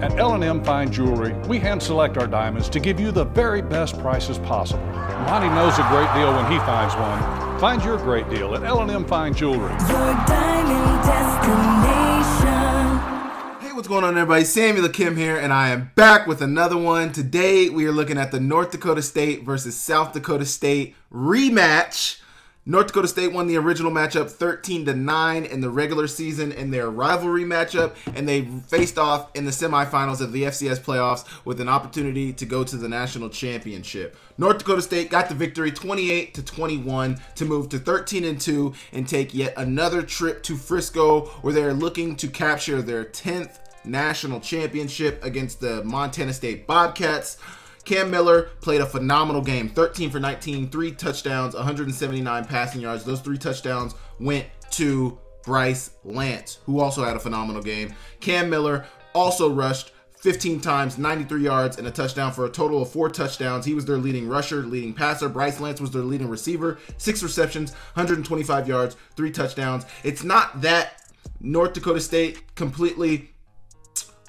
At L&M Fine Jewelry, we hand select our diamonds to give you the very best prices possible. Monty knows a great deal when he finds one. Find your great deal at L&M Fine Jewelry. Your diamond destination. Hey, what's going on, everybody? Samuel Akem here, and I am back with another one. Today, we are looking at the North Dakota State versus South Dakota State rematch. North Dakota State won the original matchup 13-9 in the regular season in their rivalry matchup, and they faced off in the semifinals of the FCS playoffs with an opportunity to go to the national championship. North Dakota State got the victory 28-21 to move to 13-2 and take yet another trip to Frisco, where they're looking to capture their 10th national championship against the Montana State Bobcats. Cam Miller played a phenomenal game, 13 for 19, 3 touchdowns, 179 passing yards. Those 3 touchdowns went to Bryce Lance, who also had a phenomenal game. Cam Miller also rushed 15 times, 93 yards, and a touchdown for a total of 4 touchdowns. He was their leading rusher, leading passer. Bryce Lance was their leading receiver, 6 receptions, 125 yards, 3 touchdowns. It's not that North Dakota State completely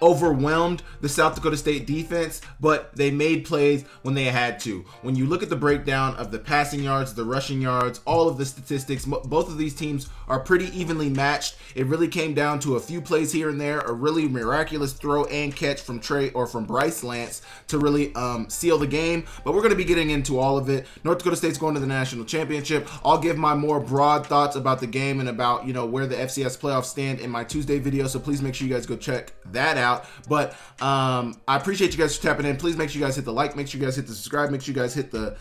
overwhelmed the South Dakota State defense, but they made plays when they had to. When you look at the breakdown of the passing yards, the rushing yards, all of the statistics, both of these teams are pretty evenly matched. It really came down to a few plays here and there, a really miraculous throw and catch from Bryce Lance to really seal the game. But we're going to be getting into all of it. North Dakota State's going to the national championship. I'll give my more broad thoughts about the game and about, where the FCS playoffs stand in my Tuesday video. So please make sure you guys go check that out. But I appreciate you guys for tapping in. Please make sure you guys hit the like, make sure you guys hit the subscribe, make sure you guys hit the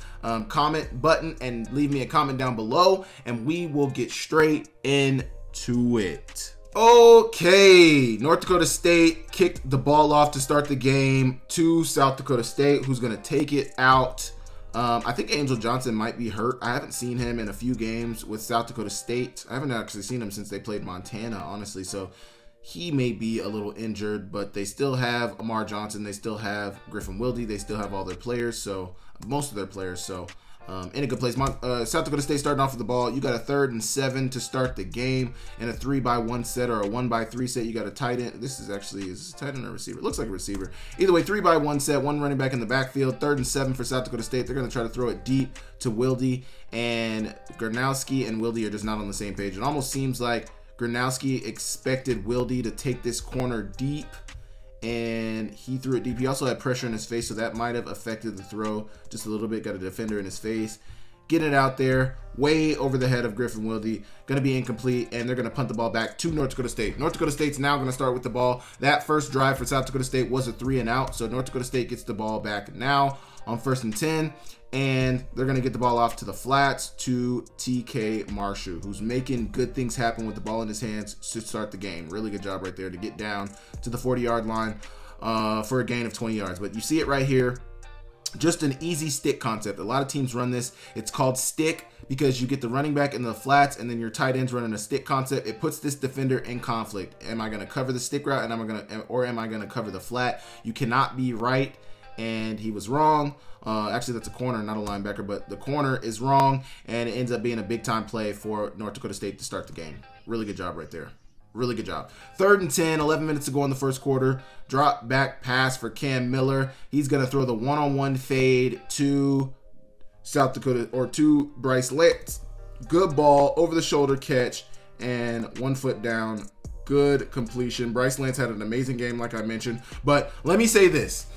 comment button and leave me a comment down below, and we will get straight into it. Okay, North Dakota State kicked the ball off to start the game to South Dakota State, who's going to take it out. I think Angel Johnson might be hurt. I haven't seen him in a few games with South Dakota State. I haven't actually seen him since they played Montana, honestly, so he may be a little injured, but they still have Amar Johnson. They still have Griffin Wilde. They still have all their players, so most of their players. So in a good place. South Dakota State starting off with the ball. You got a 3rd and 7 to start the game, and a 3-by-1 set or a 1-by-3 set. You got a tight end. This is a tight end or a receiver? It looks like a receiver. Either way, 3-by-1 set, 1 running back in the backfield. 3rd and 7 for South Dakota State. They're going to try to throw it deep to Wilde, and Gronowski and Wilde are just not on the same page. It almost seems like Gronowski expected Wilde to take this corner deep, and he threw it deep. He also had pressure in his face, so that might have affected the throw just a little bit. Got a defender in his face. Getting it out there, way over the head of Griffin Wilde. Going to be incomplete, and they're going to punt the ball back to North Dakota State. North Dakota State's now going to start with the ball. That first drive for South Dakota State was a 3-and-out, so North Dakota State gets the ball back now on 1st and 10. And they're going to get the ball off to the flats to TK Marshall, who's making good things happen with the ball in his hands to start the game. Really good job right there to get down to the 40-yard line for a gain of 20 yards. But you see it right here. Just an easy stick concept. A lot of teams run this. It's called stick because you get the running back in the flats and then your tight ends running a stick concept. It puts this defender in conflict. Am I going to cover the stick route and am I going to cover the flat? You cannot be right. And he was wrong. Actually, that's a corner, not a linebacker, but the corner is wrong, and it ends up being a big-time play for North Dakota State to start the game. Really good job right there. Really good job. 3rd and 10, 11 minutes to go in the first quarter. Drop back pass for Cam Miller. He's going to throw the one-on-one fade to South Dakota, or to Bryce Lance. Good ball, over-the-shoulder catch, and 1 foot down. Good completion. Bryce Lance had an amazing game, like I mentioned. But let me say this.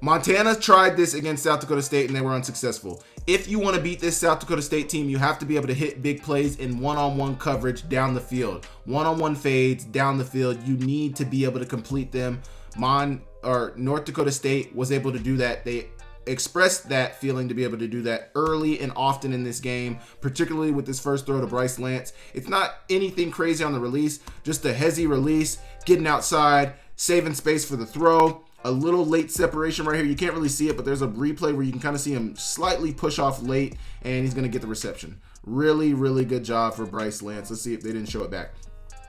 Montana tried this against South Dakota State and they were unsuccessful. If you want to beat this South Dakota State team, you have to be able to hit big plays in one-on-one coverage down the field. One-on-one fades down the field. You need to be able to complete them. North Dakota State was able to do that. They expressed that feeling to be able to do that early and often in this game, particularly with this first throw to Bryce Lance. It's not anything crazy on the release, just a hezzy release, getting outside, saving space for the throw. A little late separation right here. You can't really see it, but there's a replay where you can kind of see him slightly push off late, and he's going to get the reception. Really, really good job for Bryce Lance. Let's see if they didn't show it back.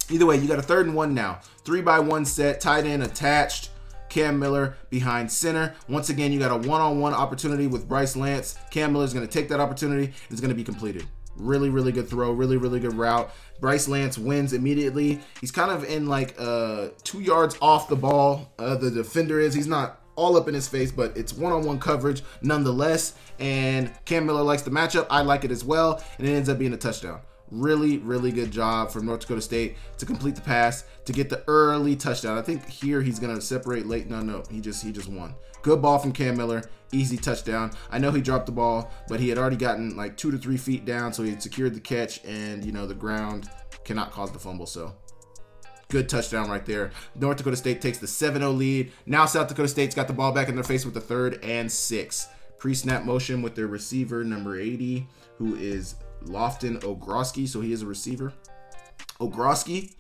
Either way, you got a 3rd and 1 now. 3-by-1 set, tight end attached. Cam Miller behind center. Once again, you got a one-on-one opportunity with Bryce Lance. Cam Miller's going to take that opportunity. It's going to be completed. Really, really good throw. Really, really good route. Bryce Lance wins immediately. He's kind of in like 2 yards off the ball. The defender is. He's not all up in his face, but it's one-on-one coverage nonetheless. And Cam Miller likes the matchup. I like it as well. And it ends up being a touchdown. Really, really good job from North Dakota State to complete the pass, to get the early touchdown. I think here he's going to separate late. No, he just won. Good ball from Cam Miller. Easy touchdown. I know he dropped the ball, but he had already gotten like 2 to 3 feet down, so he had secured the catch, and, the ground cannot cause the fumble, so good touchdown right there. North Dakota State takes the 7-0 lead. Now South Dakota State's got the ball back in their face with the 3rd and 6. Pre-snap motion with their receiver, number 80, who is Lofton Ogroski, so he is a receiver. Ogroski,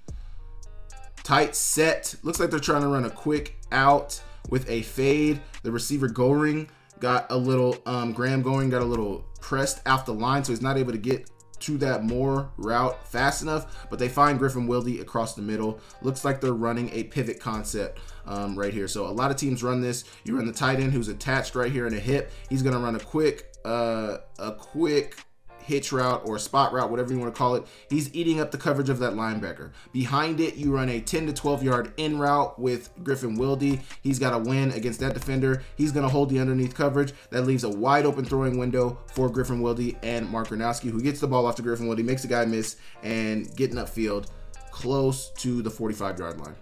tight set. Looks like they're trying to run a quick out with a fade. The receiver Goring got a little, Graham Goring got a little pressed off the line, so he's not able to get to that more route fast enough, but they find Griffin Wilde across the middle. Looks like they're running a pivot concept right here. So a lot of teams run this. You run the tight end who's attached right here in the hip. He's going to run a quick hitch route or spot route, whatever you want to call it. He's eating up the coverage of that linebacker. Behind it, you run a 10 to 12 yard in route with Griffin Wilde. He's got to win against that defender. He's going to hold the underneath coverage. That leaves a wide open throwing window for Griffin Wilde and Mark Gronowski, who gets the ball off to Griffin Wilde, makes the guy miss, and getting upfield close to the 45 yard line.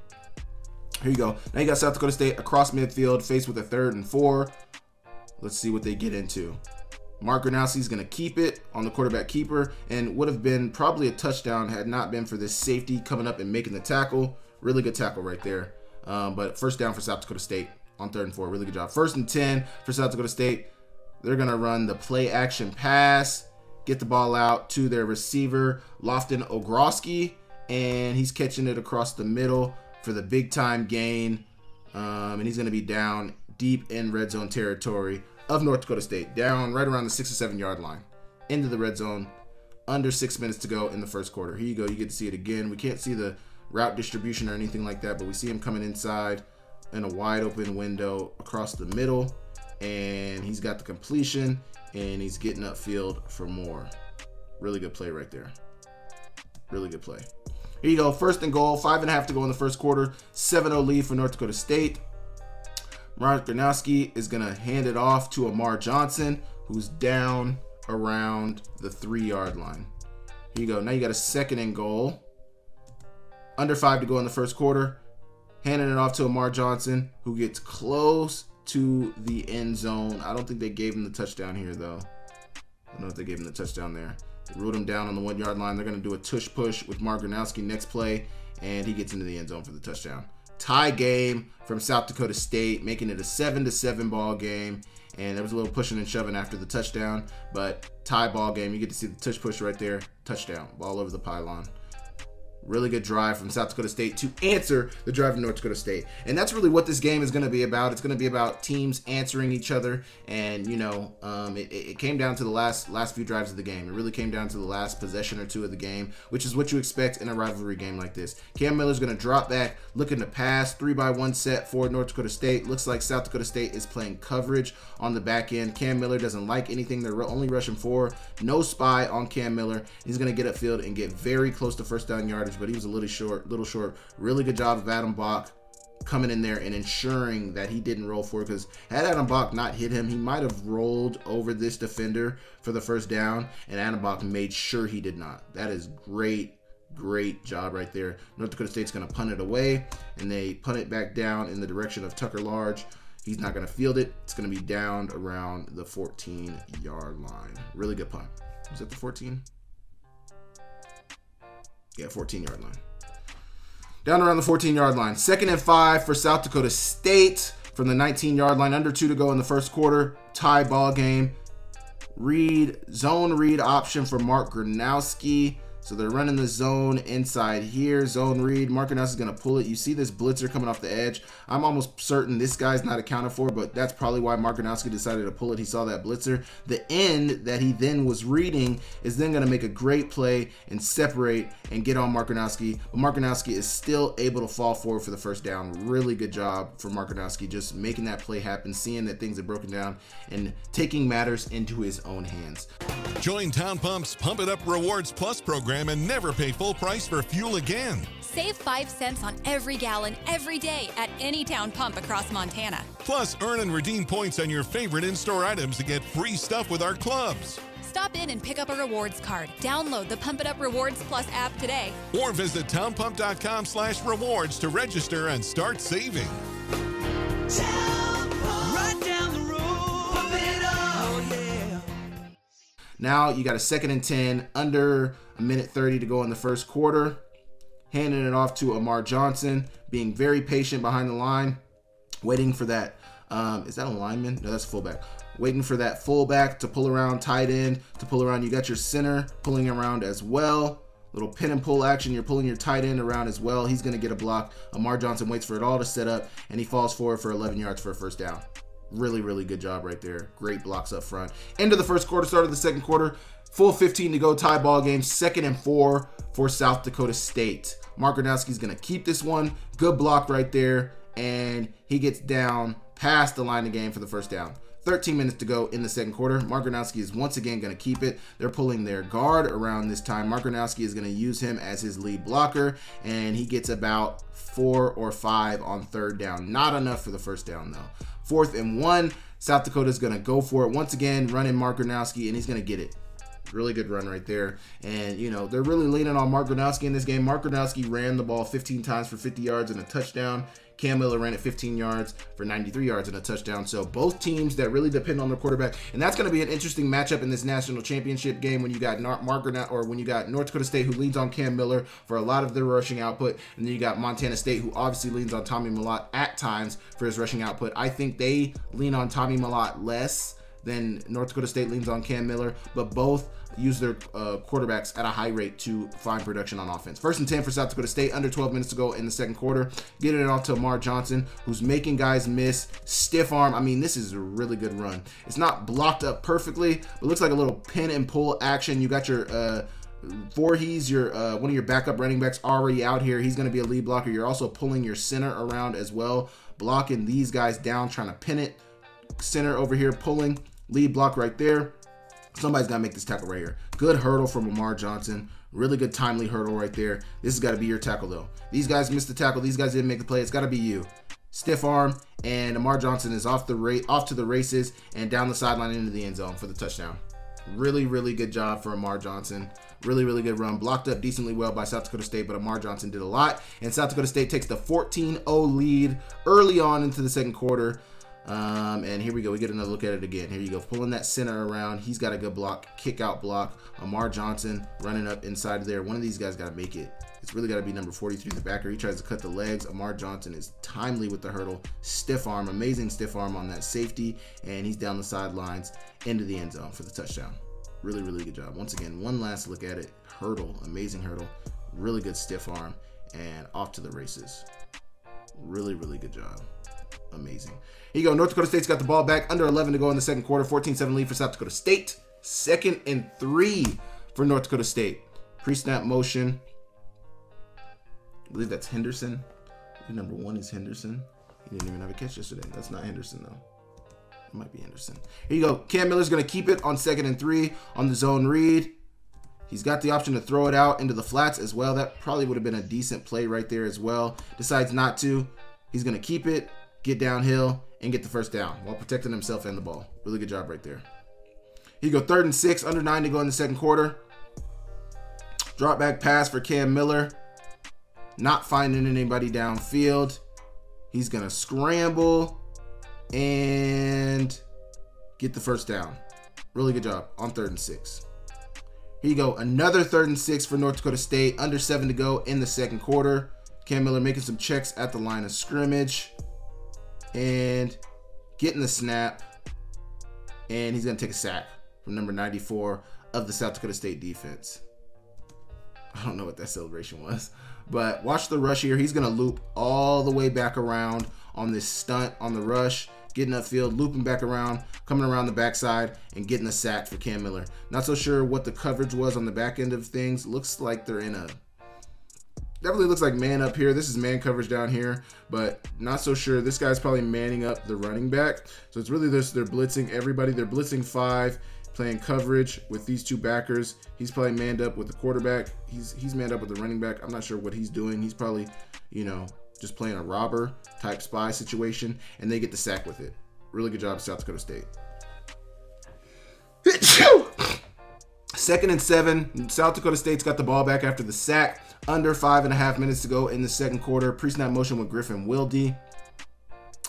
Here you go. Now you got South Dakota State across midfield, faced with a 3rd and 4. Let's see what they get into. Mark Gronowski's going to keep it on the quarterback keeper, and would have been probably a touchdown had not been for this safety coming up and making the tackle. Really good tackle right there. But first down for South Dakota State on 3rd and 4. Really good job. 1st and 10 for South Dakota State. They're going to run the play action pass, get the ball out to their receiver, Lofton Ogroski, and he's catching it across the middle for the big time gain. And he's going to be down deep in red zone territory of North Dakota State, down right around the 6 or 7 yard line, into the red zone, under 6 minutes to go in the first quarter. Here you go. You get to see it again. We can't see the route distribution or anything like that, but we see him coming inside in a wide open window across the middle, and he's got the completion, and he's getting upfield for more. Really good play right there. Really good play. Here you go. 1st and goal, 5.5 to go in the first quarter. 7-0 lead for North Dakota State. Mark Gronowski is going to hand it off to Amar Johnson, who's down around the 3 yard line. Here you go. Now you got a 2nd and goal. Under 5 to go in the first quarter. Handing it off to Amar Johnson, who gets close to the end zone. I don't think they gave him the touchdown here, though. I don't know if they gave him the touchdown there. They ruled him down on the 1 yard line. They're going to do a tush push with Mark Gronowski next play, and he gets into the end zone for the touchdown. Tie game from South Dakota State, making it a 7-7 ball game. And there was a little pushing and shoving after the touchdown, but tie ball game. You get to see the tush push right there. Touchdown. Ball over the pylon. Really good drive from South Dakota State to answer the drive of North Dakota State. And that's really what this game is going to be about. It's going to be about teams answering each other. And, it came down to the last few drives of the game. It really came down to the last possession or 2 of the game, which is what you expect in a rivalry game like this. Cam Miller's going to drop back, looking to pass, 3-by-1 set for North Dakota State. Looks like South Dakota State is playing coverage on the back end. Cam Miller doesn't like anything they're only rushing for. No spy on Cam Miller. He's going to get upfield and get very close to first down yardage, but he was a little short. Really good job of Adam Bach coming in there and ensuring that he didn't roll forward, because had Adam Bach not hit him, he might have rolled over this defender for the first down, and Adam Bach made sure he did not. That is great job right there. North Dakota State's going to punt it away, and they punt it back down in the direction of Tucker Large. He's not going to field it. It's going to be down around the 14 yard line. Really good punt. Was that the 14? Yeah, 14 yard line. Down around the 14 yard line. 2nd and 5 for South Dakota State from the 19 yard line. Under 2 to go in the first quarter. Tie ball game. Zone read option for Mark Gronowski. So they're running the zone inside here. Zone read. Markinowski is going to pull it. You see this blitzer coming off the edge. I'm almost certain this guy's not accounted for, but that's probably why Markinowski decided to pull it. He saw that blitzer. The end that he then was reading is then going to make a great play and separate and get on Markinowski. But Markinowski is still able to fall forward for the first down. Really good job for Markinowski, just making that play happen, seeing that things are broken down, and taking matters into his own hands. Join Town Pump's Pump It Up Rewards Plus program and never pay full price for fuel again. Save 5 cents on every gallon every day at any Town Pump across Montana. Plus, earn and redeem points on your favorite in-store items to get free stuff with our clubs. Stop in and pick up a rewards card. Download the Pump It Up Rewards Plus app today. Or visit townpump.com/rewards to register and start saving. Right down the road, pump it up, yeah. Now you got a 2nd and 10, under a minute 30 to go in the first quarter. Handing it off to Amar Johnson, being very patient behind the line, waiting for that. Is that a lineman? No, that's a fullback. Waiting for that fullback to pull around, tight end to pull around. You got your center pulling around as well. Little pin and pull action. You're pulling your tight end around as well. He's going to get a block. Amar Johnson waits for it all to set up, and he falls forward for 11 yards for a first down. Really, really good job right there. Great blocks up front. End of the first quarter, start of the second quarter. Full 15 to go, tie ball game. 2nd and 4 for South Dakota State. Markinowski's going to keep this one. Good block right there, and he gets down past the line of game for the first down. 13 minutes to go in the second quarter. Markinowski is once again going to keep it. They're pulling their guard around this time. Markinowski is going to use him as his lead blocker, and he gets about 4 or 5 on third down. Not enough for the first down, though. 4th and 1. South Dakota is going to go for it once again, running Markinowski, and he's going to get it. Really good run right there. And, they're really leaning on Markinowski in this game. Markinowski ran the ball 15 times for 50 yards and a touchdown. Cam Miller ran it 15 yards for 93 yards and a touchdown. So both teams that really depend on their quarterback. And that's going to be an interesting matchup in this national championship game when you got when you got North Dakota State, who leans on Cam Miller for a lot of their rushing output. And then you got Montana State, who obviously leans on Tommy Mellott at times for his rushing output. I think they lean on Tommy Mellott less than North Dakota State leans on Cam Miller, but both use their quarterbacks at a high rate to find production on offense. 1st and 10 for South Dakota State, under 12 minutes to go in the second quarter. Getting it off to Amar Johnson, who's making guys miss. Stiff arm. I mean, this is a really good run. It's not blocked up perfectly, but it looks like a little pin and pull action. You got your Voorhees, your one of your backup running backs already out here. He's going to be a lead blocker. You're also pulling your center around as well, blocking these guys down, trying to pin it. Center over here pulling, lead block right there. Somebody's got to make this tackle right here. Good hurdle from Amar Johnson. Really good timely hurdle right there. This has got to be your tackle though. These guys missed the tackle. These guys didn't make the play. It's got to be you. Stiff arm, and Amar Johnson is off to the races and down the sideline into the end zone for the touchdown. Really, really good job for Amar Johnson. Really, really good run. Blocked up decently well by South Dakota State, but Amar Johnson did a lot. And South Dakota State takes the 14-0 lead early on into the second quarter. And here we go. We get another look at it again. Here you go. Pulling that center around. He's got a good block. Kick out block. Amar Johnson running up inside there. One of these guys got to make it. It's really got to be number 43, the backer. He tries to cut the legs. Amar Johnson is timely with the hurdle. Stiff arm. Amazing stiff arm on that safety. And he's down the sidelines into the end zone for the touchdown. Really, really good job. Once again, one last look at it. Hurdle. Amazing hurdle. Really good stiff arm. And off to the races. Really, really good job. Amazing. Here you go. North Dakota State's got the ball back. Under 11 to go in the second quarter. 14-7 lead for South Dakota State. 2nd and 3 for North Dakota State. Pre-snap motion. I believe that's Henderson. Number 1 is Henderson. He didn't even have a catch yesterday. That's not Henderson, though. It might be Henderson. Here you go. Cam Miller's going to keep it on 2nd and 3 on the zone read. He's got the option to throw it out into the flats as well. That probably would have been a decent play right there as well. Decides not to. He's going to keep it, get downhill, and get the first down while protecting himself and the ball. Really good job right there. Here you go. 3rd and 6, under 9 to go in the second quarter. Drop back pass for Cam Miller. Not finding anybody downfield. He's going to scramble and get the first down. Really good job on 3rd and 6. Here you go. Another 3rd and 6 for North Dakota State. Under 7 to go in the second quarter. Cam Miller making some checks at the line of scrimmage and getting the snap. And he's going to take a sack from number 94 of the South Dakota State defense. I don't know what that celebration was. But watch the rush here. He's going to loop all the way back around on this stunt on the rush, getting upfield, looping back around, coming around the backside, and getting a sack for Cam Miller. Not so sure what the coverage was on the back end of things. Looks like they're in a... Definitely looks like man up here. This is man coverage down here, but not so sure. This guy's probably manning up the running back. So it's really this, they're blitzing everybody. They're blitzing 5, playing coverage with these 2 backers. He's probably manned up with the quarterback. He's manned up with the running back. I'm not sure what he's doing. He's probably, just playing a robber type spy situation, and they get the sack with it. Really good job, South Dakota State. 2nd and 7. South Dakota State's got the ball back after the sack. Under 5.5 minutes to go in the second quarter. Pre-snap motion with Griffin Wilde.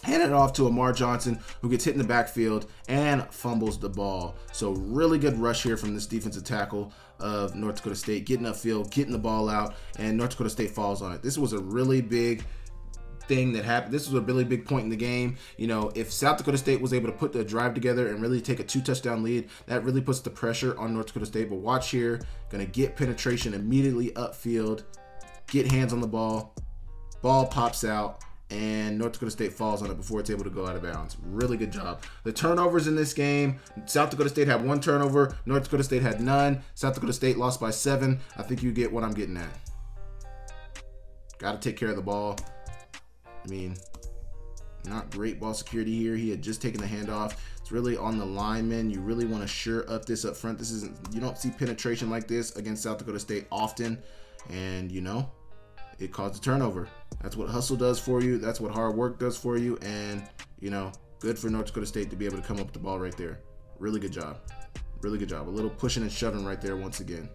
Hand it off to Amar Johnson, who gets hit in the backfield and fumbles the ball. So really good rush here from this defensive tackle of North Dakota State, getting upfield, getting the ball out, and North Dakota State falls on it. This was a really big thing that happened. This was a really big point in the game. If South Dakota State was able to put the drive together and really take a 2-touchdown lead, that really puts the pressure on North Dakota State. But watch here, gonna get penetration immediately upfield, get hands on the ball pops out, and North Dakota State falls on it before it's able to go out of bounds. Really good job. The turnovers in this game, South Dakota State had 1 turnover, North Dakota State had none. South Dakota State lost by 7. I think you get what I'm getting at. Got to take care of the ball. Not great ball security here. He had just taken the handoff. It's really on the lineman. You really want to sure up this up front. You don't see penetration like this against South Dakota State often. And, it caused a turnover. That's what hustle does for you. That's what hard work does for you. And, good for North Dakota State to be able to come up with the ball right there. Really good job. Really good job. A little pushing and shoving right there once again.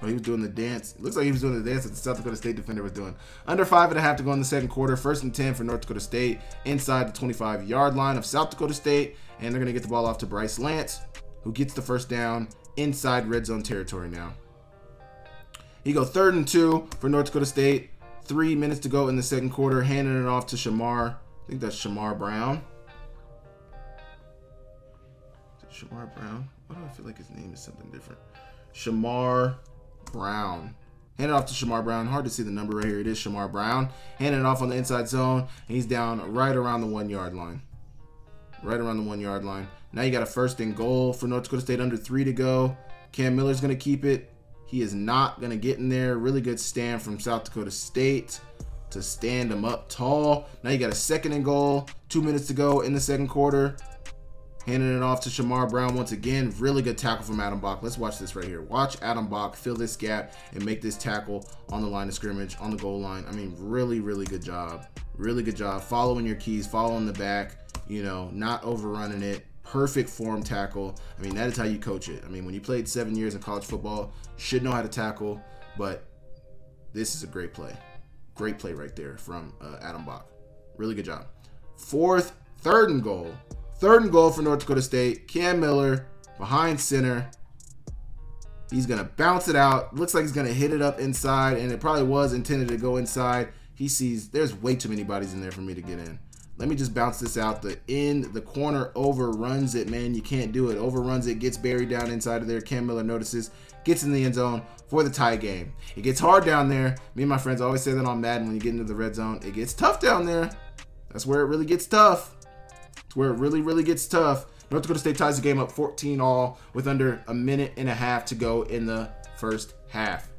Oh, he was doing the dance. It looks like he was doing the dance that the South Dakota State defender was doing. Under 5.5 to go in the second quarter. 1st and 10 for North Dakota State inside the 25-yard line of South Dakota State. And they're going to get the ball off to Bryce Lance, who gets the first down inside red zone territory now. He go 3rd and 2 for North Dakota State. 3 minutes to go in the second quarter. Handing it off to Shamar. I think that's Shamar Brown. Is it Shamar Brown? Why do I feel like his name is something different? Shamar Brown. Hand it off to Shamar Brown. Hard to see the number right here. It is Shamar Brown. Handing it off on the inside zone. And he's down right around the 1-yard line. Right around the 1-yard line. Now you got a 1st and goal for North Dakota State. Under 3 to go. Cam Miller's going to keep it. He is not going to get in there. Really good stand from South Dakota State to stand him up tall. Now you got a 2nd and goal. 2 minutes to go in the second quarter. Handing it off to Shamar Brown once again. Really good tackle from Adam Bach. Let's watch this right here. Watch Adam Bach fill this gap and make this tackle on the line of scrimmage, on the goal line. Really, really good job. Really good job. Following your keys, following the back, not overrunning it. Perfect form tackle. That is how you coach it. When you played 7 years in college football, you should know how to tackle, but this is a great play. Great play right there from Adam Bach. Really good job. 3rd and goal. 3rd and goal for North Dakota State. Cam Miller behind center. He's going to bounce it out. Looks like he's going to hit it up inside, and it probably was intended to go inside. He sees there's way too many bodies in there for me to get in. Let me just bounce this out. The corner overruns it, man. You can't do it. Overruns it, gets buried down inside of there. Cam Miller notices, gets in the end zone for the tie game. It gets hard down there. Me and my friends always say that on Madden when you get into the red zone. It gets tough down there. That's where it really gets tough. It's where it really, really gets tough. North Dakota State ties the game up 14-all with under a minute and a half to go in the first half.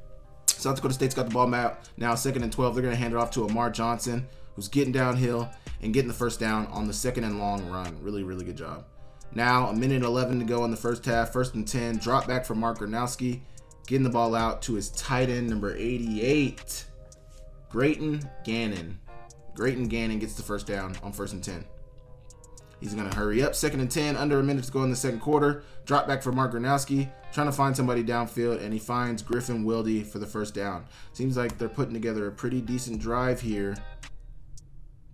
South Dakota State's got the ball now 2nd and 12. They're going to hand it off to Amar Johnson, who's getting downhill and getting the first down on the 2nd and long run. Really, really good job. Now, 1:11 to go in the first half. 1st and 10. Drop back for Mark Gronowski. Getting the ball out to his tight end, number 88, Grayton Gannon. Grayton Gannon gets the first down on 1st and 10. He's going to hurry up. 2nd and 10. Under a minute to go in the second quarter. Drop back for Mark Gronowski. Trying to find somebody downfield, and he finds Griffin Wilde for the first down. Seems like they're putting together a pretty decent drive here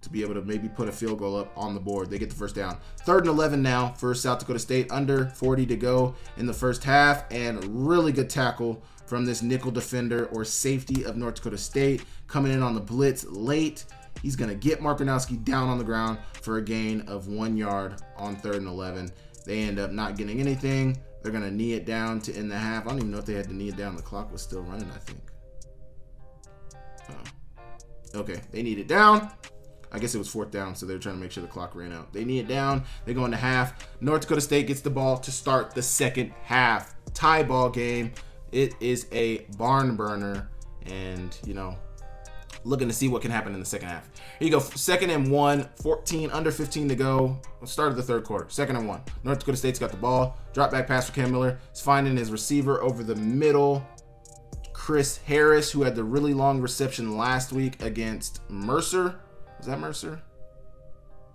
to be able to maybe put a field goal up on the board. They get the first down. 3rd and 11 now for South Dakota State. Under 40 to go in the first half, and really good tackle from this nickel defender or safety of North Dakota State. Coming in on the blitz late. He's going to get Mark Gronowski down on the ground for a gain of 1 yard on 3rd and 11. They end up not getting anything. They're going to knee it down to end the half. I don't even know if they had to knee it down. The clock was still running, I think. Okay, they kneed it down. I guess it was 4th down, so they're trying to make sure the clock ran out. They knee it down. They go into half. North Dakota State gets the ball to start the second half. Tie ball game. It is a barn burner. And, you know, looking to see what can happen in the second half. Here you go. 2nd and 1, 14, under 15 to go. Start of the third quarter. 2nd and 1. North Dakota State's got the ball. Drop back pass for Cam Miller. He's finding his receiver over the middle. Chris Harris, who had the really long reception last week against Mercer. Was that Mercer?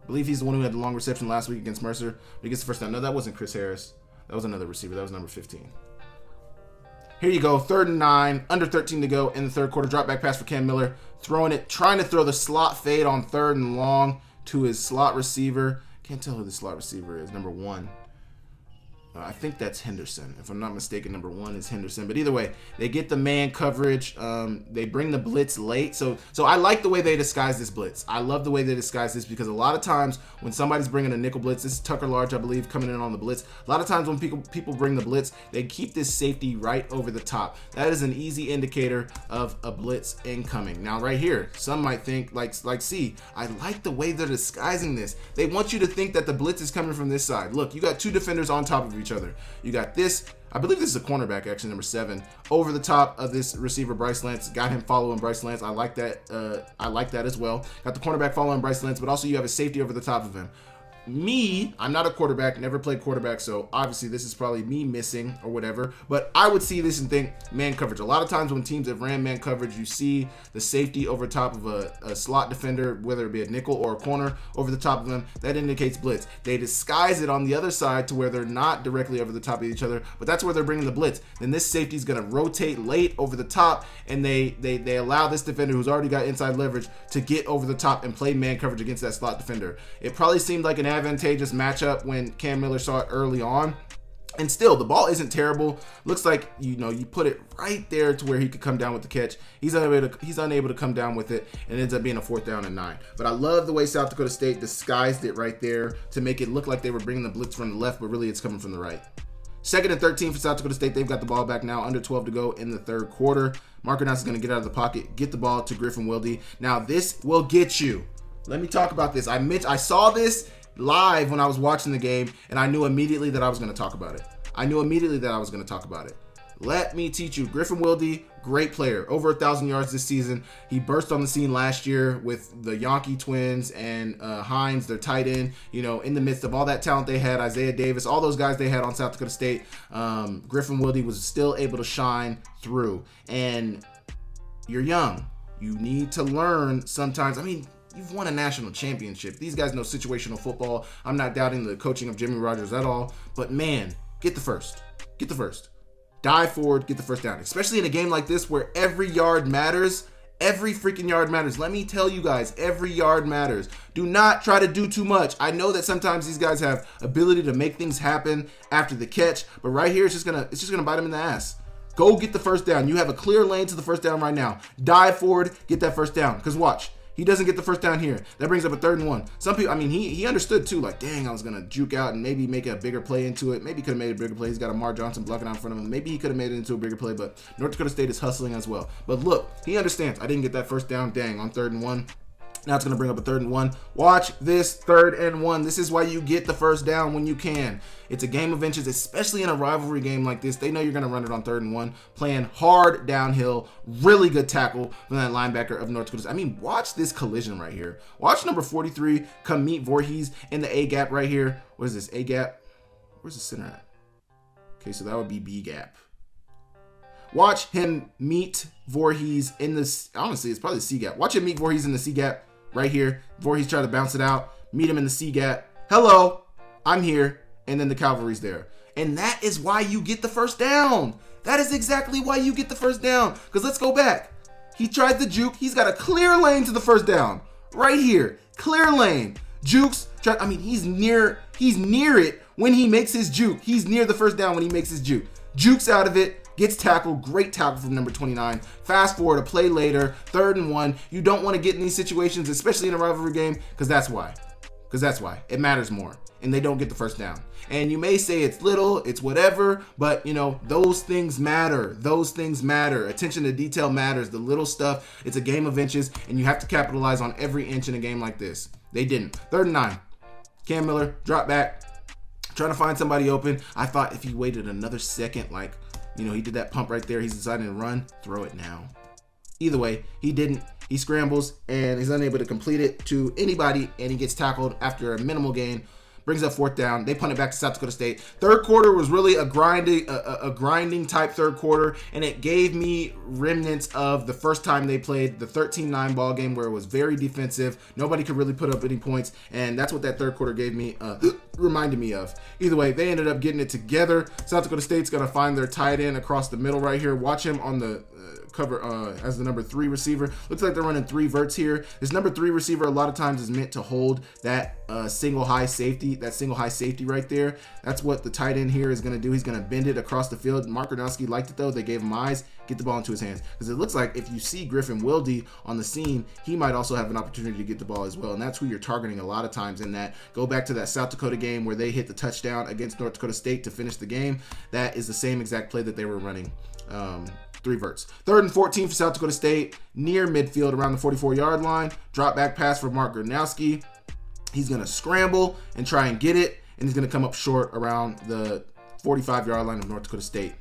I believe he's the one who had the long reception last week against Mercer. But he gets the first down. No, that wasn't Chris Harris. That was another receiver. That was number 15. Here you go. 3rd and 9. Under 13 to go in the third quarter. Drop back pass for Cam Miller. Throwing it. Trying to throw the slot fade on 3rd and long to his slot receiver. Can't tell who the slot receiver is. Number 1. I think that's Henderson. If I'm not mistaken, number 1 is Henderson. But either way, they get the man coverage. They bring the blitz late. So I like the way they disguise this blitz. I love the way they disguise this because a lot of times when somebody's bringing a nickel blitz, this is Tucker Large, I believe, coming in on the blitz. A lot of times when people bring the blitz, they keep this safety right over the top. That is an easy indicator of a blitz incoming. Now right here, some might think like see, I like the way they're disguising this. They want you to think that the blitz is coming from this side. Look, you got 2 defenders on top of each other. You got this, I believe this is a cornerback, actually, number 7, over the top of this receiver, Bryce Lance. Got him following Bryce Lance. I like that. I like that as well. Got the cornerback following Bryce Lance, but also you have a safety over the top of him. I'm not a quarterback, never played quarterback, so obviously this is probably me missing or whatever, but I would see this and think man coverage. A lot of times when teams have ran man coverage, you see the safety over top of a slot defender, whether it be a nickel or a corner over the top of them. That indicates blitz. They disguise it on the other side to where they're not directly over the top of each other, but that's where they're bringing the blitz. Then this safety is going to rotate late over the top, and they allow this defender who's already got inside leverage to get over the top and play man coverage against that slot defender. It probably seemed like an advantageous matchup when Cam Miller saw it early on, and still the ball isn't terrible. Looks like you put it right there to where he could come down with the catch. He's unable to come down with it, and it ends up being a 4th down and 9. But I love the way South Dakota State disguised it right there to make it look like they were bringing the blitz from the left, but really it's coming from the right. 2nd and 13 for South Dakota State. They've got the ball back now, under 12 to go in the third quarter. Marker Nance is going to get out of the pocket, get the ball to Griffin Wilde. Now this will get you. Let me talk about this. I saw this live when I was watching the game, and I knew immediately that I was going to talk about it. Let me teach you. Griffin Wilde, great player, over 1,000 yards this season. He burst on the scene last year with the Yankee twins and Hines, their tight end, in the midst of all that talent they had, Isaiah Davis, all those guys they had on South Dakota State. Griffin Wilde was still able to shine through. And you're young. You need to learn sometimes. I mean, you've won a national championship. These guys know situational football. I'm not doubting the coaching of Jimmy Rogers at all. But man, get the first. Dive forward, get the first down. Especially in a game like this where every yard matters. Every freaking yard matters. Let me tell you guys, every yard matters. Do not try to do too much. I know that sometimes these guys have ability to make things happen after the catch, but right here it's just gonna bite them in the ass. Go get the first down. You have a clear lane to the first down right now. Dive forward, get that first down. Because watch. He doesn't get the first down here. That brings up a 3rd and 1. Some people, he understood too, like, dang, I was going to juke out and maybe make a bigger play into it. Maybe he could have made a bigger play. He's got Amar Johnson blocking out in front of him. Maybe he could have made it into a bigger play, but North Dakota State is hustling as well. But look, he understands. I didn't get that first down, dang, on 3rd and 1. Now it's going to bring up a 3rd and 1. Watch this 3rd and 1. This is why you get the first down when you can. It's a game of inches, especially in a rivalry game like this. They know you're going to run it on 3rd and 1. Playing hard downhill. Really good tackle from that linebacker of North Dakota. Watch this collision right here. Watch number 43 come meet Voorhees in the A gap right here. What is this? A gap? Where's the center at? Okay, so that would be B gap. Watch him meet Voorhees in this. Honestly, it's probably the C gap. Watch him meet Voorhees in the C gap. Right here, Voorhees try to bounce it out, meet him in the C gap. Hello, I'm here, and then the cavalry's there. And that is why you get the first down. That is exactly why you get the first down. Because let's go back. He tried the juke. He's got a clear lane to the first down. Right here, clear lane. Jukes, he's near it when he makes his juke. He's near the first down when he makes his juke. Jukes out of it. Gets tackled. Great tackle from number 29. Fast forward a play later. 3rd and 1. You don't want to get in these situations, especially in a rivalry game, because that's why. It matters more. and they don't get the first down. And you may say it's little, it's whatever, but those things matter. Those things matter. Attention to detail matters. The little stuff, it's a game of inches, and you have to capitalize on every inch in a game like this. They didn't. 3rd and 9. Cam Miller, drop back, trying to find somebody open. I thought if he waited another second, he did that pump right there, he's deciding to run, throw it now. Either way, he didn't. He scrambles, and he's unable to complete it to anybody, and he gets tackled after a minimal gain. Brings up 4th down. They punt it back to South Dakota State. 3rd quarter was really a grinding type 3rd quarter, and it gave me remnants of the first time they played the 13-9 ball game where it was very defensive. Nobody could really put up any points, and that's what that 3rd quarter gave me, reminded me of. Either way, they ended up getting it together. South Dakota State's going to find their tight end across the middle right here. Watch him on the cover as the number 3 receiver. Looks like they're running 3 verts here. This number 3 receiver a lot of times is meant to hold that single high safety right there. That's what the tight end here is going to do. He's going to bend it across the field. Mark Gronowski liked it though. They gave him eyes. Get the ball into his hands, because it looks like if you see Griffin Wilde on the scene, he might also have an opportunity to get the ball as well, and that's who you're targeting a lot of times in that. Go back to that South Dakota game where they hit the touchdown against North Dakota State to finish the game. That is the same exact play that they were running. 3 verts. 3rd and 14 for South Dakota State, near midfield around the 44-yard line. Drop back pass for Mark Gronowski. He's going to scramble and try and get it, and he's going to come up short around the 45-yard line of North Dakota State.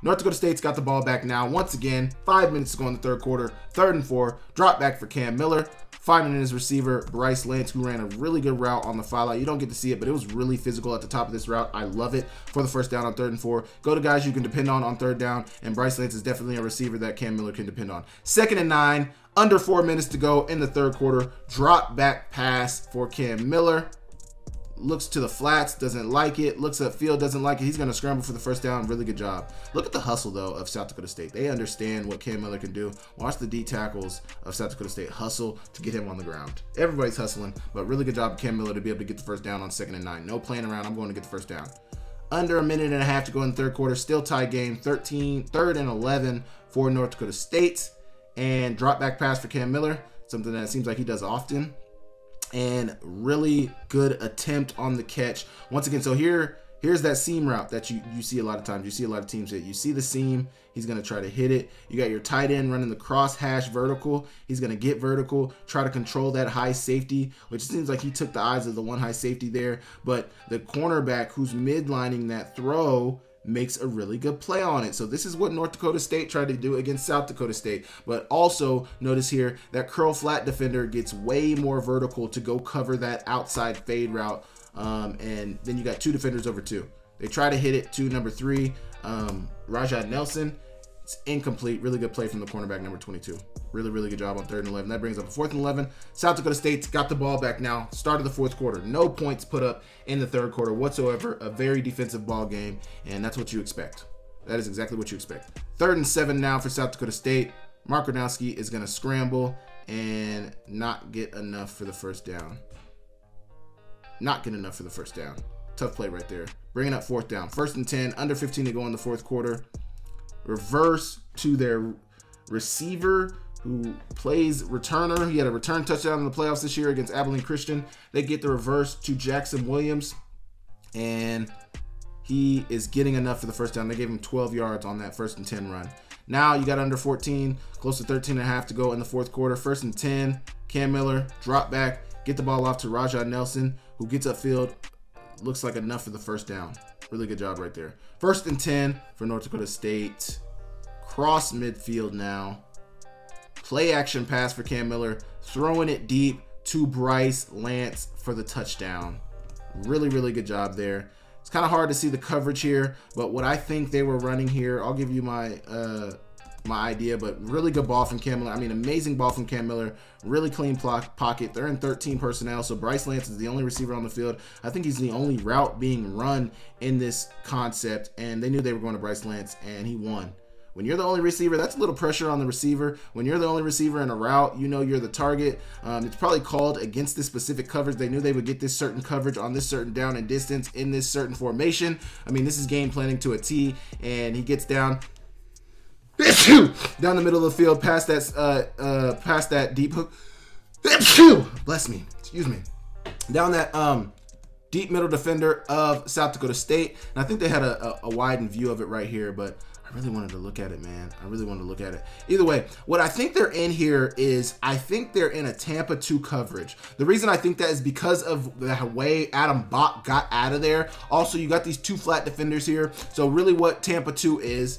North Dakota State's got the ball back now. Once again, 5 minutes to go in the 3rd quarter. 3rd and 4. Drop back for Cam Miller. Finding his receiver, Bryce Lance, who ran a really good route on the file out. You don't get to see it, but it was really physical at the top of this route. I love it for the first down on 3rd and 4. Go to guys you can depend on 3rd down, and Bryce Lance is definitely a receiver that Cam Miller can depend on. 2nd and 9, under 4 minutes to go in the 3rd quarter. Drop back pass for Cam Miller. Looks to the flats, doesn't like it. Looks upfield, doesn't like it. He's going to scramble for the first down. Really good job. Look at the hustle, though, of South Dakota State. They understand what Cam Miller can do. Watch the D tackles of South Dakota State hustle to get him on the ground. Everybody's hustling, but really good job of Cam Miller to be able to get the first down on 2nd and 9. No playing around. I'm going to get the first down. Under a minute and a half to go in the 3rd quarter. Still tie game. 3rd and 11 for North Dakota State. And drop back pass for Cam Miller. Something that seems like he does often. And really good attempt on the catch. Once again, so here's that seam route that you see a lot of times. You see a lot of teams hit. You see the seam. He's going to try to hit it. You got your tight end running the cross hash vertical. He's going to get vertical, try to control that high safety, which seems like he took the eyes of the one high safety there. But the cornerback who's midlining that throw makes a really good play on it. So this is what North Dakota State tried to do against South Dakota State. But also notice here that curl flat defender gets way more vertical to go cover that outside fade route. And then you got 2 defenders over 2. They try to hit it to number 3, Rajad Nelson. It's incomplete. Really good play from the cornerback, number 22. Really, really good job on 3rd and 11. That brings up a 4th and 11. South Dakota State's got the ball back now. Start of the 4th quarter. No points put up in the 3rd quarter whatsoever. A very defensive ball game, and that's what you expect. That is exactly what you expect. 3rd and 7 now for South Dakota State. Mark Gronowski is going to scramble and not get enough for the first down. Tough play right there. Bringing up 4th down. 1st and 10. Under 15 to go in the 4th quarter. Reverse to their receiver who plays returner. He had a return touchdown in the playoffs this year against Abilene Christian. They get the reverse to Jackson Williams, and he is getting enough for the first down. They gave him 12 yards on that 1st and 10 run. Now you got under 14, close to 13 and a half to go in the 4th quarter. 1st and 10, Cam Miller, drop back, get the ball off to Rajad Nelson, who gets upfield. Looks like enough for the first down. Really good job right there. 1st and 10 for North Dakota State. Cross midfield now. Play action pass for Cam Miller. Throwing it deep to Bryce Lance for the touchdown. Really, really good job there. It's kind of hard to see the coverage here, but what I think they were running here, I'll give you my idea, but really good ball from Cam Miller. I mean, amazing ball from Cam Miller. Really clean pocket. They're in 13 personnel, so Bryce Lance is the only receiver on the field. I think he's the only route being run in this concept, and they knew they were going to Bryce Lance, and he won. When you're the only receiver, that's a little pressure on the receiver. When you're the only receiver in a route, you know you're the target. It's probably called against this specific coverage. They knew they would get this certain coverage on this certain down and distance in this certain formation. I mean, this is game planning to a T, and he gets down the middle of the field past that deep hook. Bless me. Excuse me. Down that deep middle defender of South Dakota State. And I think they had a widened view of it right here, but I really wanted to look at it, man. I really wanted to look at it. Either way, what I think they're in here is I think they're in a Tampa 2 coverage. The reason I think that is because of the way Adam Bach got out of there. Also, you got these 2 flat defenders here. So really what Tampa 2 is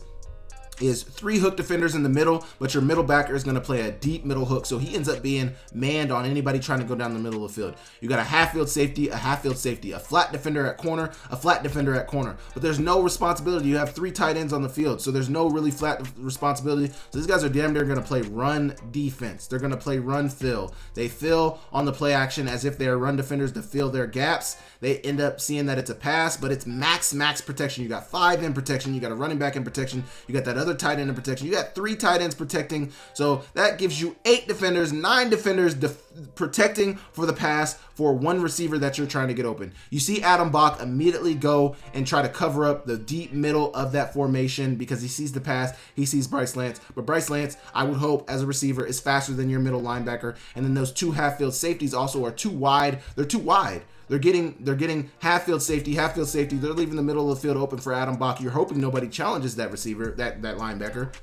3 hook defenders in the middle, but your middle backer is going to play a deep middle hook, so he ends up being manned on anybody trying to go down the middle of the field. You got a half field safety, a flat defender at corner, a flat defender at corner, but there's no responsibility. You have 3 tight ends on the field, so there's no really flat responsibility. So these guys are damn near going to play run defense. They're going to play run fill. They fill on the play action as if they are run defenders to fill their gaps. They end up seeing that it's a pass, but it's max protection. You got 5 in protection. You got a running back in protection. You got that other tight end in protection. You got 3 tight ends protecting. So that gives you 8 defenders, 9 defenders protecting for the pass for 1 receiver that you're trying to get open. You see Adam Bach immediately go and try to cover up the deep middle of that formation because he sees the pass. He sees Bryce Lance. But Bryce Lance, I would hope, as a receiver, is faster than your middle linebacker. And then those 2 half-field safeties also are too wide. They're too wide. They're getting half-field safety. They're leaving the middle of the field open for Adam Bach. You're hoping nobody challenges that receiver, that linebacker.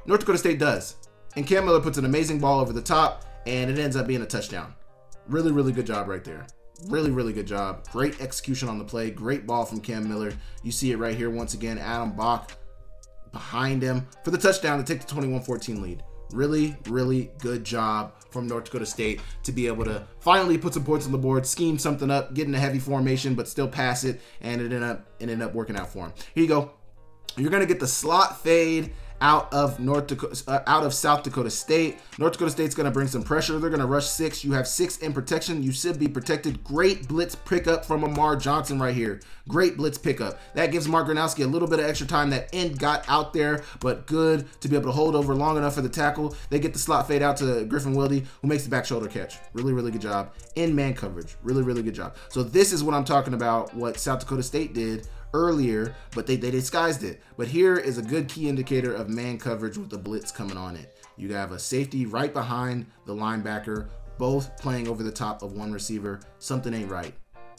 North Dakota State does. And Cam Miller puts an amazing ball over the top, and it ends up being a touchdown. Really, really good job right there. Really, really good job. Great execution on the play. Great ball from Cam Miller. You see it right here once again. Adam Bach behind him for the touchdown to take the 21-14 lead. Really, really good job from North Dakota State to be able to finally put some points on the board, scheme something up, get in a heavy formation, but still pass it, and it ended up working out for him. Here you go. You're going to get the slot fade out of South Dakota State. North Dakota State's going to bring some pressure. They're going to rush 6. You have 6 in protection. You should be protected. Great blitz pickup from Amar Johnson right here. Great blitz pickup. That gives Mark Gronowski a little bit of extra time. That end got out there, but good to be able to hold over long enough for the tackle. They get the slot fade out to Griffin Wilde, who makes the back shoulder catch. Really, really good job. In man coverage. Really, really good job. So this is what I'm talking about, what South Dakota State did earlier, but they disguised it. But here is a good key indicator of man coverage with the blitz coming on it. You have a safety right behind the linebacker, both playing over the top of one receiver. Something ain't right.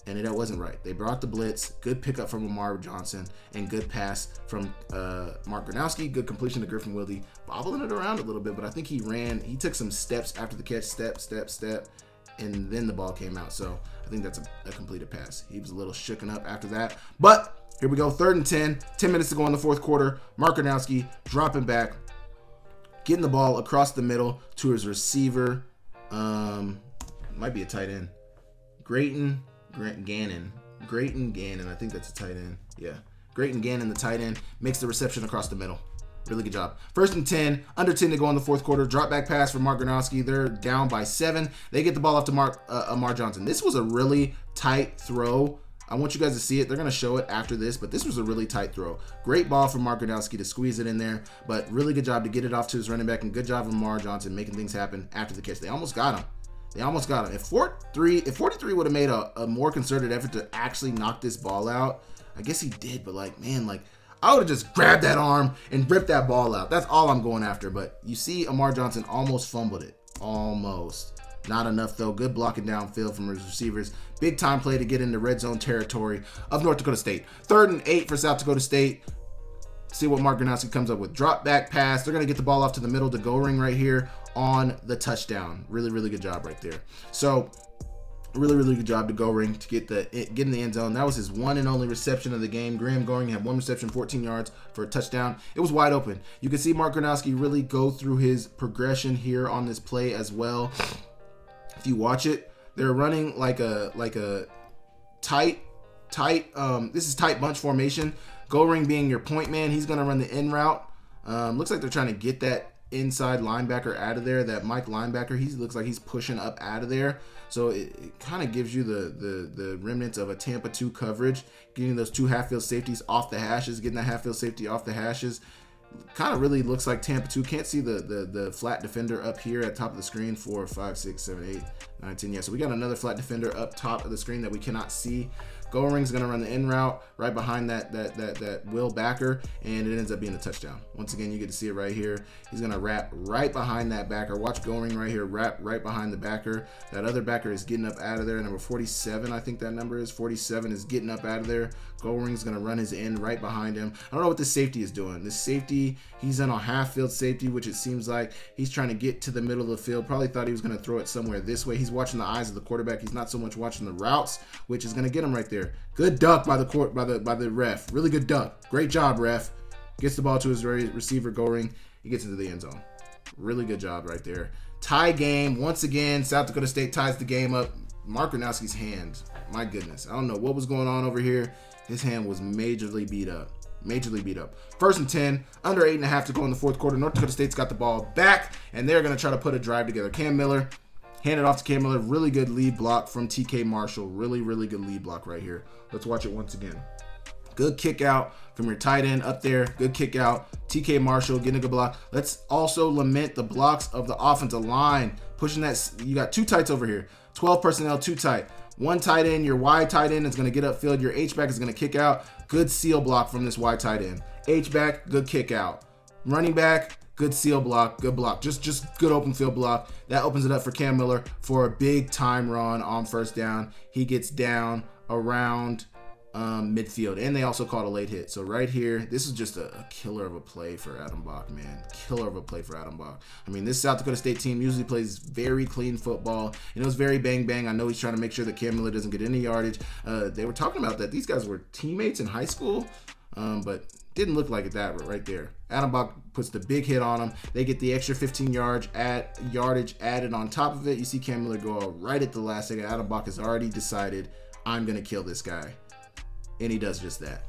And it wasn't right. They brought the blitz. Good pickup from Amar Johnson and good pass from Mark Gronowski. Good completion to Griffin Wilde, bobbling it around a little bit, but I think he took some steps after the catch, step, and then the ball came out. So I think that's a completed pass. He was a little shooken up after that. But here we go, 3rd and 10. 10 minutes to go in the 4th quarter. Mark Gronowski dropping back, getting the ball across the middle to his receiver. Might be a tight end. Gannon. I think that's a tight end. Yeah. Grayton Gannon, the tight end, makes the reception across the middle. Really good job. 1st and 10, under 10 to go in the 4th quarter. Drop back pass for Mark Gronowski. They're down by 7. They get the ball off to Amar Johnson. This was a really tight throw. I want you guys to see it. They're going to show it after this, but this was a really tight throw. Great ball from Mark Gronowski to squeeze it in there, but really good job to get it off to his running back, and good job from Amar Johnson making things happen after the catch. They almost got him. If 43 would have made a more concerted effort to actually knock this ball out, I guess he did, but I would have just grabbed that arm and ripped that ball out. That's all I'm going after. But you see Amar Johnson almost fumbled it. Almost. Not enough, though. Good blocking downfield from his receivers. Big time play to get into red zone territory of North Dakota State. 3rd and 8 for South Dakota State. See what Mark Gronowski comes up with. Drop back pass. They're going to get the ball off to the middle to Goring right here on the touchdown. Really, really good job right there. So really, really good job to Goring to get in the end zone. That was his one and only reception of the game. Graham Goring had 1 reception, 14 yards for a touchdown. It was wide open. You can see Mark Gronowski really go through his progression here on this play as well. If you watch it, they're running like a tight. This is tight bunch formation. Goring being your point man, he's going to run the in route. Looks like they're trying to get that inside linebacker out of there. That Mike linebacker, he looks like he's pushing up out of there. So it kind of gives you the remnants of a Tampa 2 coverage, getting those 2 half-field safeties off the hashes, getting that half-field safety off the hashes. Kind of really looks like Tampa 2. Can't see the flat defender up here at top of the screen. 4, 5, 6, 7, 8, 9, 10. Yeah, so we got another flat defender up top of the screen that we cannot see. Goring's going to run the in route right behind that Will backer, and it ends up being a touchdown. Once again, you get to see it right here. He's going to wrap right behind that backer. Watch Goring right here wrap right behind the backer. That other backer is getting up out of there. Number 47, I think that number is. 47 is getting up out of there. Goring's going to run his end right behind him. I don't know what this safety is doing. This safety, he's in a half-field safety, which it seems like he's trying to get to the middle of the field. Probably thought he was going to throw it somewhere this way. He's watching the eyes of the quarterback. He's not so much watching the routes, which is going to get him right there. Good duck by the ref. Really good duck. Great job, ref. Gets the ball to his receiver, Goring. He gets into the end zone. Really good job right there. Tie game. Once again, South Dakota State ties the game up. Mark Gronowski's hand. My goodness. I don't know what was going on over here. His hand was majorly beat up. Majorly beat up. 1st and 10, under 8.5 to go in the fourth quarter. North Dakota State's got the ball back, and they're going to try to put a drive together. Cam Miller, hand it off to Cam Miller. Really good lead block from TK Marshall. Really, really good lead block right here. Let's watch it once again. Good kick out from your tight end up there. Good kick out. TK Marshall getting a good block. Let's also lament the blocks of the offensive line. Pushing that. You got 2 tights over here. 12 personnel, 2 tight. 1 tight end, your wide tight end is going to get upfield. Your H-back is going to kick out. Good seal block from this wide tight end. H-back, good kick out. Running back, good seal block, good block. Just good open field block. That opens it up for Cam Miller for a big time run on first down. He gets down around midfield, and they also called a late hit. So right here, this is just a killer of a play for Adam Bach, man. Killer of a play for Adam Bach. I mean, this South Dakota State team usually plays very clean football, and it was very bang. I know he's trying to make sure that Cam Miller doesn't get any yardage. They were talking about that these guys were teammates in high school, but didn't look like it that right there. Adam Bach puts the big hit on him. They get the extra 15 yardage added on top of it. You see Cam Miller go out right at the last second. Adam Bach has already decided, I'm going to kill this guy. And he does just that.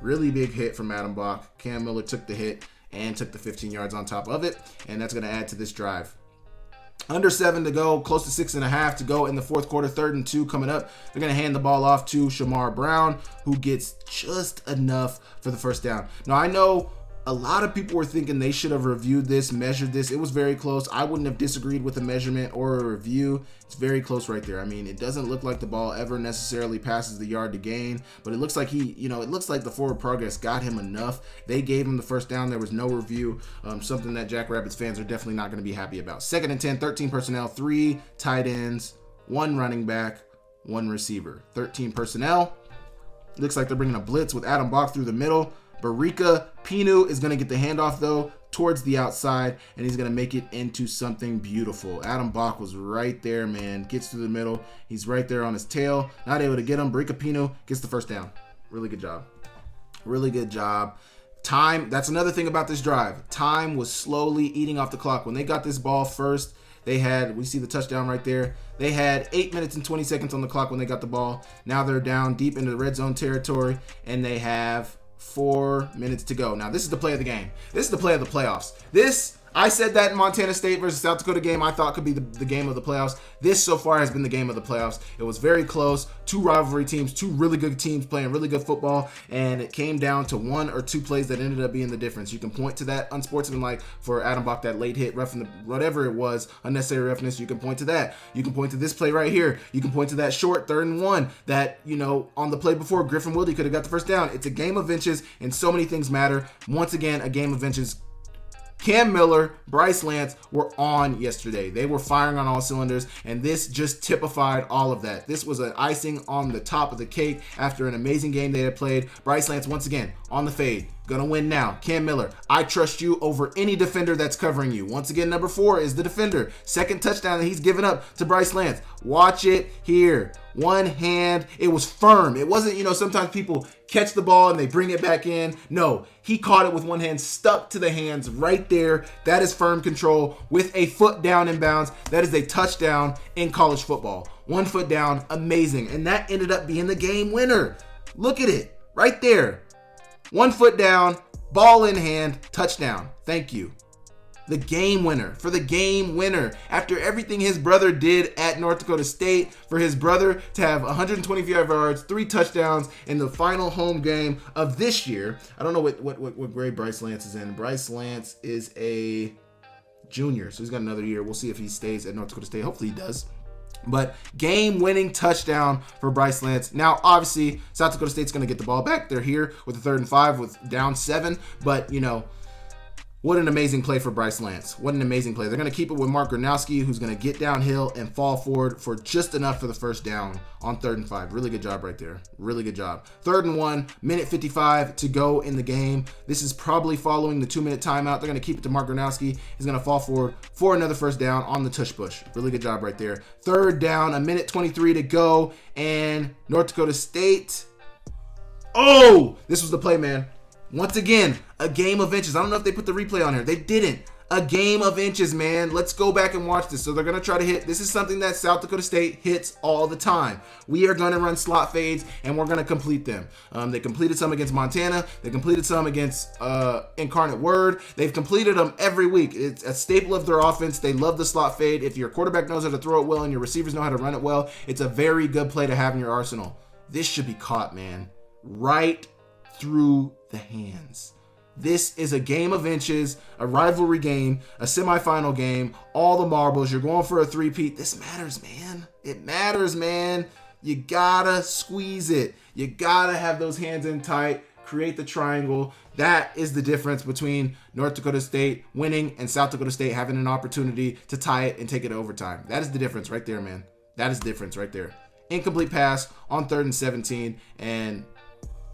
Really big hit from Adam Bach. Cam Miller took the hit and took the 15 yards on top of it. And that's going to add to this drive. Under 7 to go, close to 6.5 to go in the fourth quarter. 3rd and 2 coming up. They're going to hand the ball off to Shamar Brown, who gets just enough for the first down. Now, I know a lot of people were thinking they should have reviewed this, measured this. It was very close. I wouldn't have disagreed with a measurement or a review. It's very close right there. I mean, it doesn't look like the ball ever necessarily passes the yard to gain, but it looks like it looks like the forward progress got him enough. They gave him the first down. There was no review. Something that Jackrabbits fans are definitely not going to be happy about. 2nd and 10, 13 personnel, 3 tight ends, 1 running back, 1 receiver. 13 personnel. Looks like they're bringing a blitz with Adam Bach through the middle. Barika Pinu is going to get the handoff, though, towards the outside, and he's going to make it into something beautiful. Adam Bach was right there, man. Gets to the middle. He's right there on his tail. Not able to get him. Barika Pinu gets the first down. Really good job. Really good job. Time, that's another thing about this drive. Time was slowly eating off the clock. When they got this ball first, we see the touchdown right there. They had 8 minutes and 20 seconds on the clock when they got the ball. Now they're down deep into the red zone territory, and they have 4 minutes to go. Now, this is the play of the game. This is the play of the playoffs. I said that in Montana State versus South Dakota game I thought could be the game of the playoffs. This so far has been the game of the playoffs. It was very close. 2 rivalry teams, 2 really good teams playing really good football, and it came down to 1 or 2 plays that ended up being the difference. You can point to that unsportsmanlike for Adam Bach, that late hit, whatever it was, unnecessary roughness. You can point to that. You can point to this play right here. You can point to that short 3rd and 1 that, on the play before, Griffin Wilde could have got the first down. It's a game of inches, and so many things matter. Once again, a game of inches. Cam Miller, Bryce Lance were on yesterday. They were firing on all cylinders, and this just typified all of that. This was an icing on the top of the cake after an amazing game they had played. Bryce Lance, once again, on the fade. Gonna win now. Cam Miller, I trust you over any defender that's covering you. Once again, number 4 is the defender. 2nd touchdown that he's given up to Bryce Lance. Watch it here. One hand. It was firm. It wasn't, sometimes people catch the ball and they bring it back in. No, he caught it with one hand, stuck to the hands right there. That is firm control with a foot down in bounds. That is a touchdown in college football. 1 foot down, amazing. And that ended up being the game winner. Look at it right there. 1 foot down, ball in hand, touchdown. Thank you. The game winner, for the game winner. After everything his brother did at North Dakota State, for his brother to have 125 yards, 3 touchdowns in the final home game of this year. I don't know what grade Bryce Lance is in. Bryce Lance is a junior, so he's got another year. We'll see if he stays at North Dakota State. Hopefully he does. But game-winning touchdown for Bryce Lance. Now, obviously, South Dakota State's going to get the ball back. They're here with a 3rd and 5 with down 7. But, you know, what an amazing play for Bryce Lance. What an amazing play. They're going to keep it with Mark Gronowski, who's going to get downhill and fall forward for just enough for the first down on 3rd and 5. Really good job right there. Really good job. 3rd and 1, minute 55 to go in the game. This is probably following the 2-minute timeout. They're going to keep it to Mark Gronowski. He's going to fall forward for another first down on the tush push. Really good job right there. 3rd down, a minute 23 to go, and North Dakota State. Oh, this was the play, man. Once again, a game of inches. I don't know if they put the replay on here. They didn't. A game of inches, man. Let's go back and watch this. So they're going to try to hit. This is something that South Dakota State hits all the time. We are going to run slot fades, and we're going to complete them. They completed some against Montana. They completed some against Incarnate Word. They've completed them every week. It's a staple of their offense. They love the slot fade. If your quarterback knows how to throw it well and your receivers know how to run it well, it's a very good play to have in your arsenal. This should be caught, man. Right through the hands. This is a game of inches, a rivalry game, a semifinal game, all the marbles. You're going for a three-peat. This matters, man. It matters, man. You gotta squeeze it. You gotta have those hands in tight, create the triangle. That is the difference between North Dakota State winning and South Dakota State having an opportunity to tie it and take it to overtime. That is the difference right there, man. That is the difference right there. Incomplete pass on 3rd and 17, and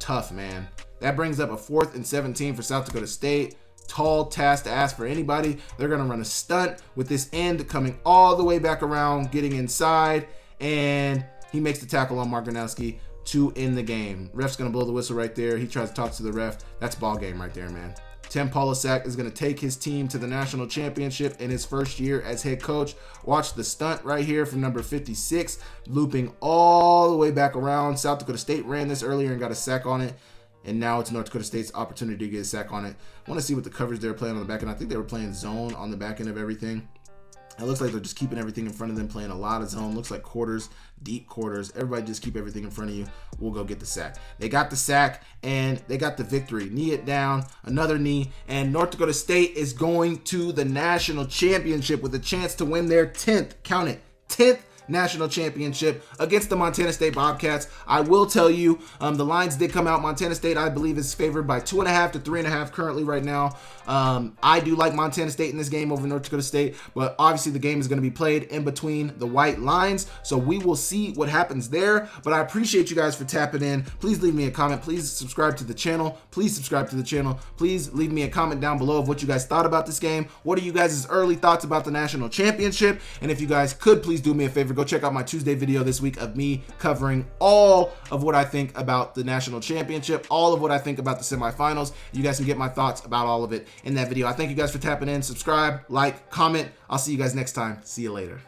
tough, man. That brings up a 4th and 17 for South Dakota State. Tall task to ask for anybody. They're going to run a stunt with this end coming all the way back around, getting inside, and he makes the tackle on Mark Gronowski to end the game. Ref's going to blow the whistle right there. He tries to talk to the ref. That's ball game right there, man. Tim Polasak is going to take his team to the national championship in his first year as head coach. Watch the stunt right here from number 56, looping all the way back around. South Dakota State ran this earlier and got a sack on it. And now it's North Dakota State's opportunity to get a sack on it. I want to see what the coverage they were playing on the back end. I think they were playing zone on the back end of everything. It looks like they're just keeping everything in front of them, playing a lot of zone. Looks like quarters, deep quarters. Everybody just keep everything in front of you. We'll go get the sack. They got the sack, and they got the victory. Knee it down, another knee, and North Dakota State is going to the national championship with a chance to win their 10th, count it, 10th national championship against the Montana State Bobcats. I will tell you, the lines did come out. Montana State, I believe, is favored by 2.5 to 3.5 currently right now. I do like Montana State in this game over North Dakota State, but obviously the game is going to be played in between the white lines, so we will see what happens there. But I appreciate you guys for tapping in. Please leave me a comment. Please subscribe to the channel. Please subscribe to the channel. Please leave me a comment down below of what you guys thought about this game. What are you guys' early thoughts about the national championship? And if you guys could, please do me a favor. Go check out my Tuesday video this week of me covering all of what I think about the national championship, all of what I think about the semifinals. You guys can get my thoughts about all of it in that video. I thank you guys for tapping in. Subscribe, like, comment. I'll see you guys next time. See you later.